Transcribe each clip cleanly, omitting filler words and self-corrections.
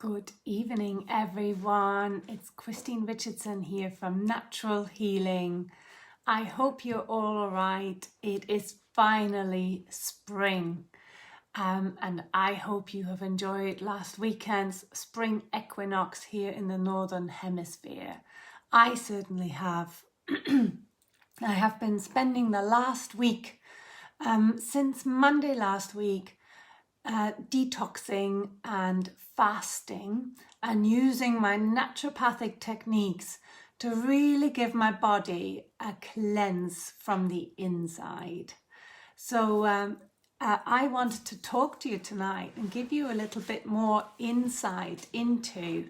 Good evening, everyone. It's Christine Richardson here from Natural Healing. I hope you're all right. It is finally spring, and I hope you have enjoyed last weekend's spring equinox here in the Northern Hemisphere. I certainly have. I have been spending the last week, since Monday last week, detoxing and fasting and using my naturopathic techniques to really give my body a cleanse from the inside. So I wanted to talk to you tonight and give you a little bit more insight into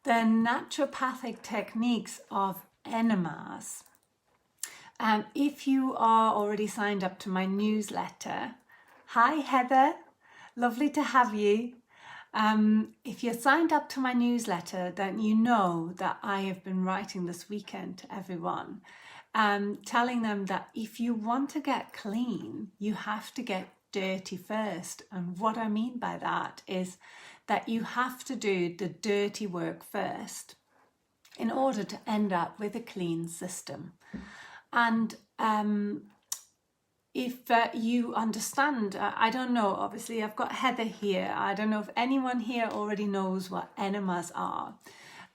the naturopathic techniques of enemas. If you are already signed up to my newsletter, hi Heather, lovely to have you. If you're signed up to my newsletter, then you know that I have been writing this weekend to everyone, telling them that if you want to get clean, you have to get dirty first. And what I mean by that is that you have to do the dirty work first in order to end up with a clean system. And if you understand, I don't know, obviously I've got Heather here. I don't know if anyone here already knows what enemas are.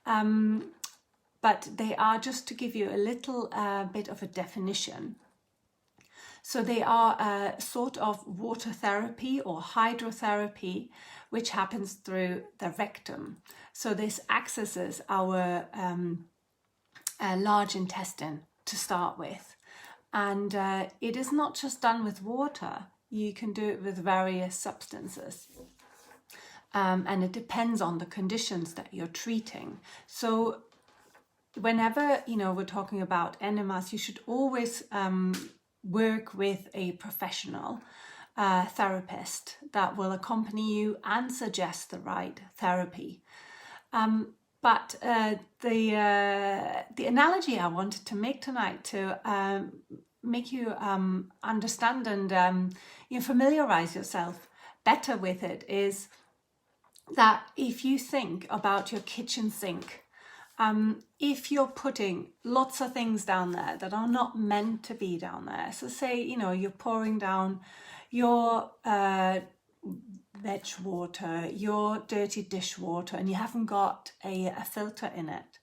But they are, just to give you a little bit of a definition. So they are a sort of water therapy or hydrotherapy, which happens through the rectum. So this accesses our large intestine to start with. And it is not just done with water. You can do it with various substances. And it depends on the conditions that you're treating. So whenever, we're talking about enemas, you should always work with a professional therapist that will accompany you and suggest the right therapy. But the analogy I wanted to make tonight to make you understand and familiarize yourself better with it is that if you think about your kitchen sink, if you're putting lots of things down there that are not meant to be down there, so say, you're pouring down your veg water, your dirty dishwater, and you haven't got a filter in it,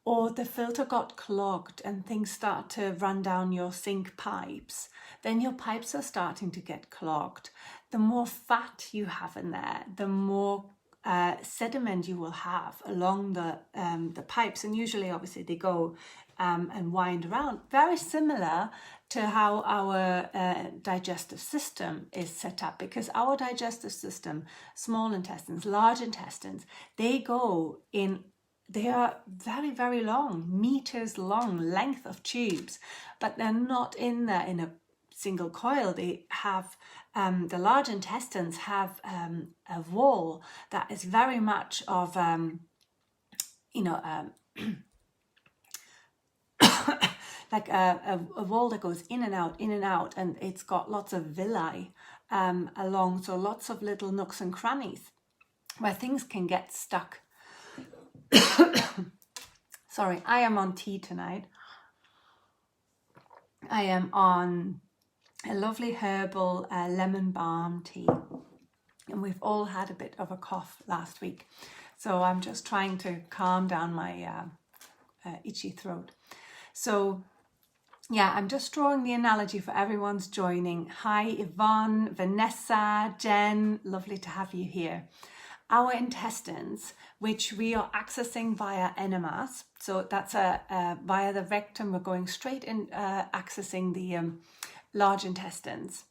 or the filter got clogged and things start to run down your sink pipes, then your pipes are starting to get clogged. The more fat you have in there, the more sediment you will have along the pipes, and usually obviously they go and wind around, very similar to how our digestive system is set up, because our digestive system, small intestines, large intestines, they are very, very long, meters long length of tubes, but they're not in there in a single coil. They have, the large intestines have a wall that is very much of, like a wall that goes in and out, and it's got lots of villi along, so lots of little nooks and crannies where things can get stuck. Sorry, I am on tea tonight. I am on a lovely herbal lemon balm tea, and we've all had a bit of a cough last week, so I'm just trying to calm down my itchy throat. So yeah, I'm just drawing the analogy for everyone's joining. Hi Yvonne, Vanessa, Jen, lovely to have you here. Our intestines, which we are accessing via enemas, so that's via the rectum, we're going straight in, accessing the large intestines.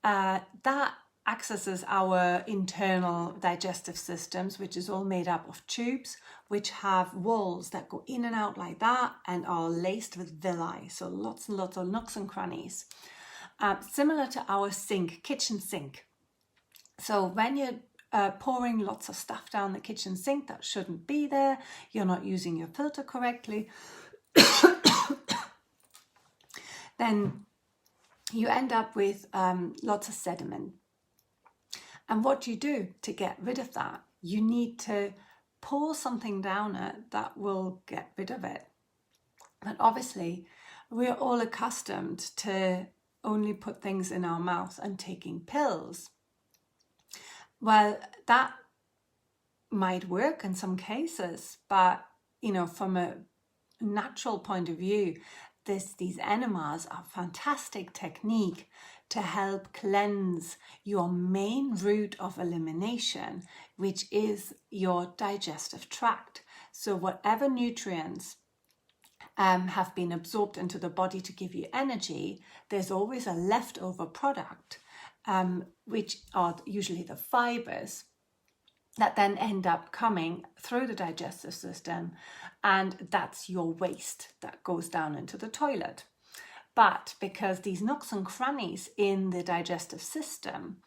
That accesses our internal digestive systems, which is all made up of tubes, which have walls that go in and out like that and are laced with villi, so lots and lots of nooks and crannies, similar to our kitchen sink. So when you're pouring lots of stuff down the kitchen sink that shouldn't be there, you're not using your filter correctly, then you end up with lots of sediment. And what do you do to get rid of that? You need to pour something down it that will get rid of it. But obviously, we're all accustomed to only put things in our mouth and taking pills. Well, that might work in some cases, but from a natural point of view, these enemas are a fantastic technique to help cleanse your main route of elimination, which is your digestive tract. So whatever nutrients have been absorbed into the body to give you energy, there's always a leftover product, which are usually the fibers that then end up coming through the digestive system, and that's your waste that goes down into the toilet. But because these nooks and crannies in the digestive system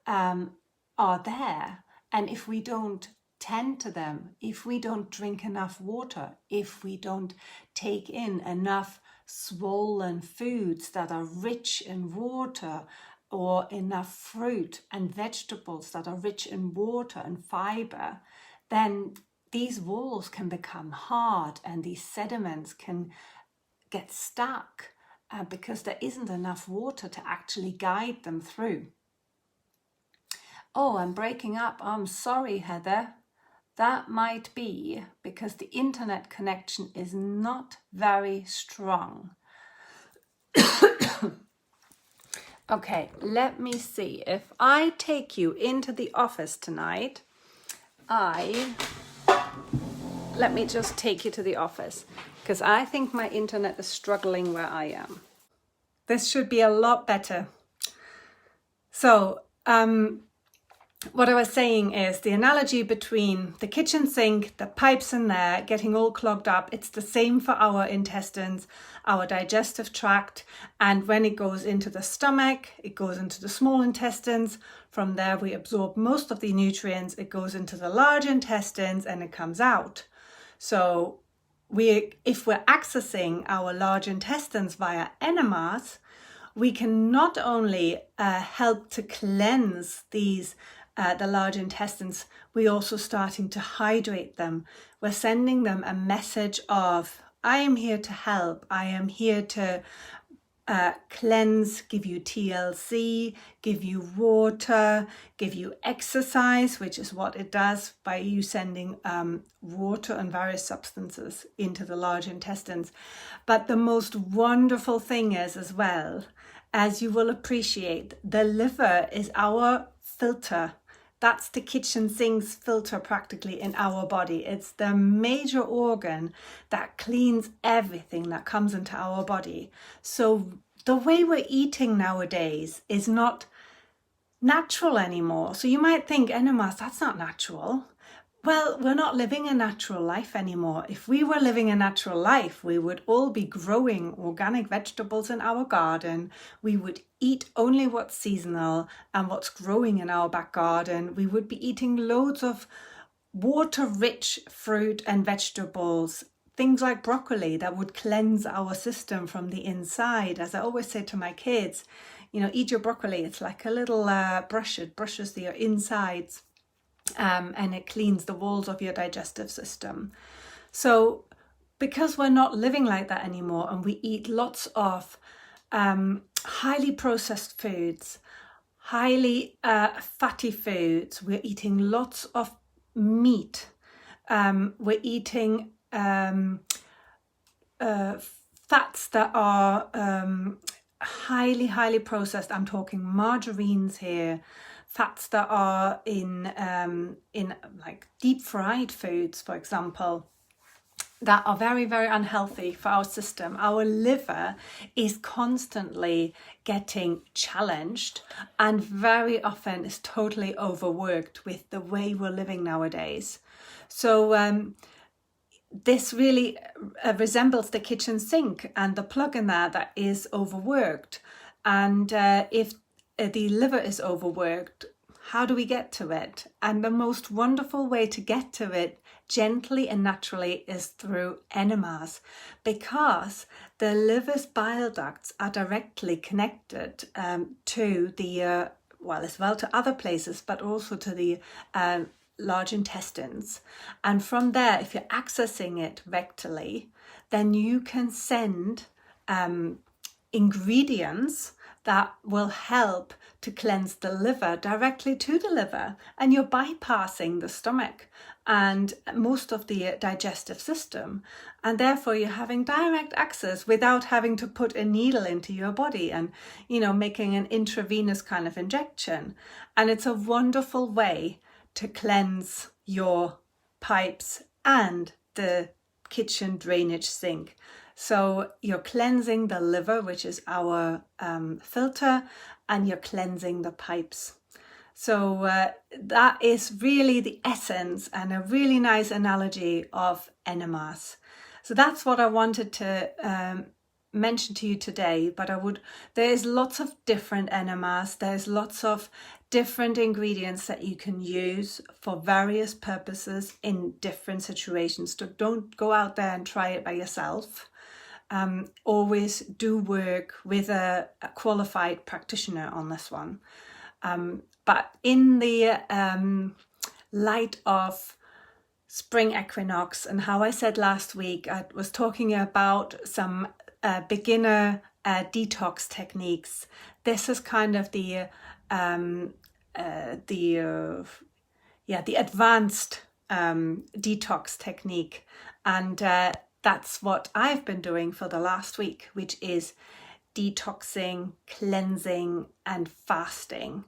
are there, and if we don't tend to them, if we don't drink enough water, if we don't take in enough swollen foods that are rich in water, or enough fruit and vegetables that are rich in water and fiber, then these walls can become hard and these sediments can get stuck because there isn't enough water to actually guide them through. Oh, I'm breaking up. I'm sorry, Heather. That might be because the internet connection is not very strong. Okay, let me see. If I take you into the office tonight, let me just take you to the office because I think my internet is struggling where I am. This should be a lot better. So, what I was saying is the analogy between the kitchen sink, the pipes in there getting all clogged up, it's the same for our intestines, our digestive tract, and when it goes into the stomach, it goes into the small intestines. From there we absorb most of the nutrients, it goes into the large intestines and it comes out. So if we're accessing our large intestines via enemas, we can not only help to cleanse these the large intestines, we're also starting to hydrate them. We're sending them a message of, I am here to help. I am here to cleanse, give you TLC, give you water, give you exercise, which is what it does by you sending water and various substances into the large intestines. But the most wonderful thing is as well, as you will appreciate, the liver is our filter. That's the kitchen sink's filter practically in our body. It's the major organ that cleans everything that comes into our body. So the way we're eating nowadays is not natural anymore. So you might think, Enemas, that's not natural. Well, we're not living a natural life anymore. If we were living a natural life, we would all be growing organic vegetables in our garden. We would eat only what's seasonal and what's growing in our back garden. We would be eating loads of water-rich fruit and vegetables, things like broccoli that would cleanse our system from the inside. As I always say to my kids, eat your broccoli. It's like a little brush. It brushes your insides. And it cleans the walls of your digestive system. So because we're not living like that anymore and we eat lots of highly processed foods, highly fatty foods, we're eating lots of meat, we're eating fats that are highly processed. I'm talking margarines here, fats that are in like deep fried foods, for example, that are very unhealthy for our system. Our liver is constantly getting challenged and very often is totally overworked with the way we're living nowadays. So this really resembles the kitchen sink and the plug in there that is overworked. And if the liver is overworked, how do we get to it? And the most wonderful way to get to it gently and naturally is through enemas, because the liver's bile ducts are directly connected to the well, as well to other places, but also to the large intestines. And from there, if you're accessing it rectally, then you can send ingredients that will help to cleanse the liver directly to the liver, and you're bypassing the stomach and most of the digestive system, and therefore you're having direct access without having to put a needle into your body and, you know, making an intravenous kind of injection. And it's a wonderful way to cleanse your pipes and the kitchen drainage sink. So you're cleansing the liver, which is our filter, and you're cleansing the pipes. So that is really the essence and a really nice analogy of enemas. So that's what I wanted to mention to you today. But there's lots of different enemas. There's lots of different ingredients that you can use for various purposes in different situations. So don't go out there and try it by yourself. Always do work with a qualified practitioner on this one. But in the light of spring equinox, and how I said last week, I was talking about some beginner detox techniques. This is kind of the advanced detox technique, and that's what I've been doing for the last week, which is detoxing, cleansing, and fasting.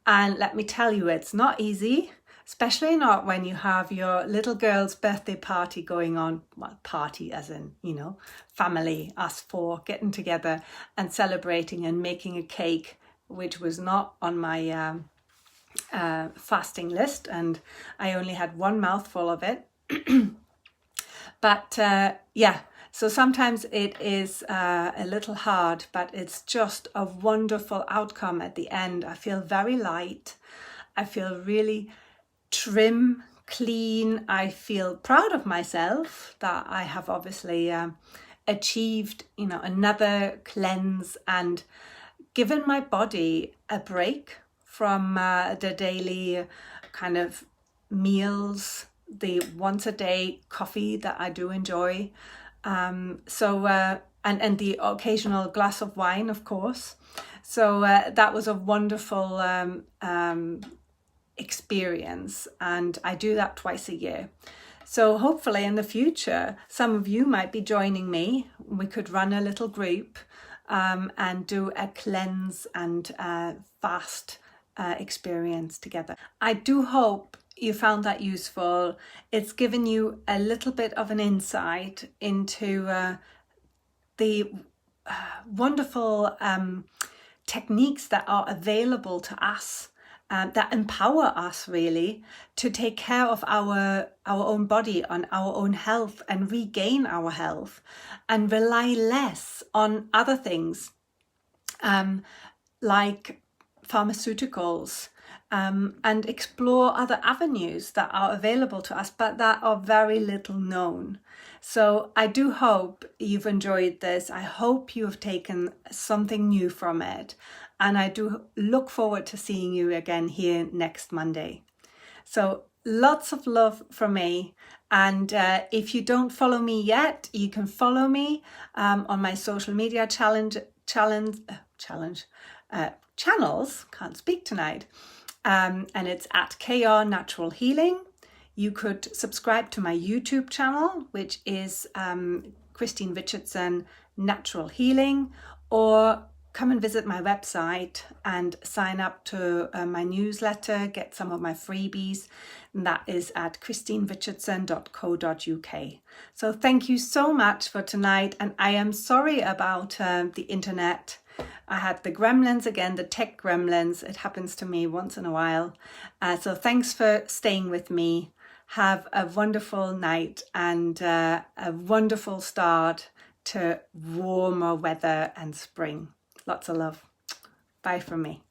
And let me tell you, it's not easy, especially not when you have your little girl's birthday party going on. Well, party as in, you know, family, us four getting together and celebrating and making a cake, which was not on my fasting list. And I only had one mouthful of it. But so sometimes it is a little hard, but it's just a wonderful outcome at the end. I feel very light. I feel really trim, clean. I feel proud of myself that I have obviously achieved, you know, another cleanse and given my body a break from the daily kind of meals, the once a day coffee that I do enjoy. And the occasional glass of wine, of course. So that was a wonderful experience, and I do that twice a year. So hopefully in the future, some of you might be joining me. We could run a little group and do a cleanse and fast experience together. I do hope you found that useful. It's given you a little bit of an insight into the wonderful techniques that are available to us, that empower us really to take care of our own body and our own health and regain our health and rely less on other things like pharmaceuticals, and explore other avenues that are available to us, but that are very little known. So I do hope you've enjoyed this. I hope you have taken something new from it. And I do look forward to seeing you again here next Monday. So lots of love from me. And if you don't follow me yet, you can follow me on my social media channels. Can't speak tonight. And it's at KR Natural Healing. You could subscribe to my YouTube channel, which is Christine Richardson Natural Healing, or come and visit my website and sign up to my newsletter, get some of my freebies, and that is at christinerichardson.co.uk. So thank you so much for tonight, and I am sorry about the internet. I had the gremlins again, the tech gremlins. It happens to me once in a while. So thanks for staying with me. Have a wonderful night and a wonderful start to warmer weather and spring. Lots of love. Bye from me.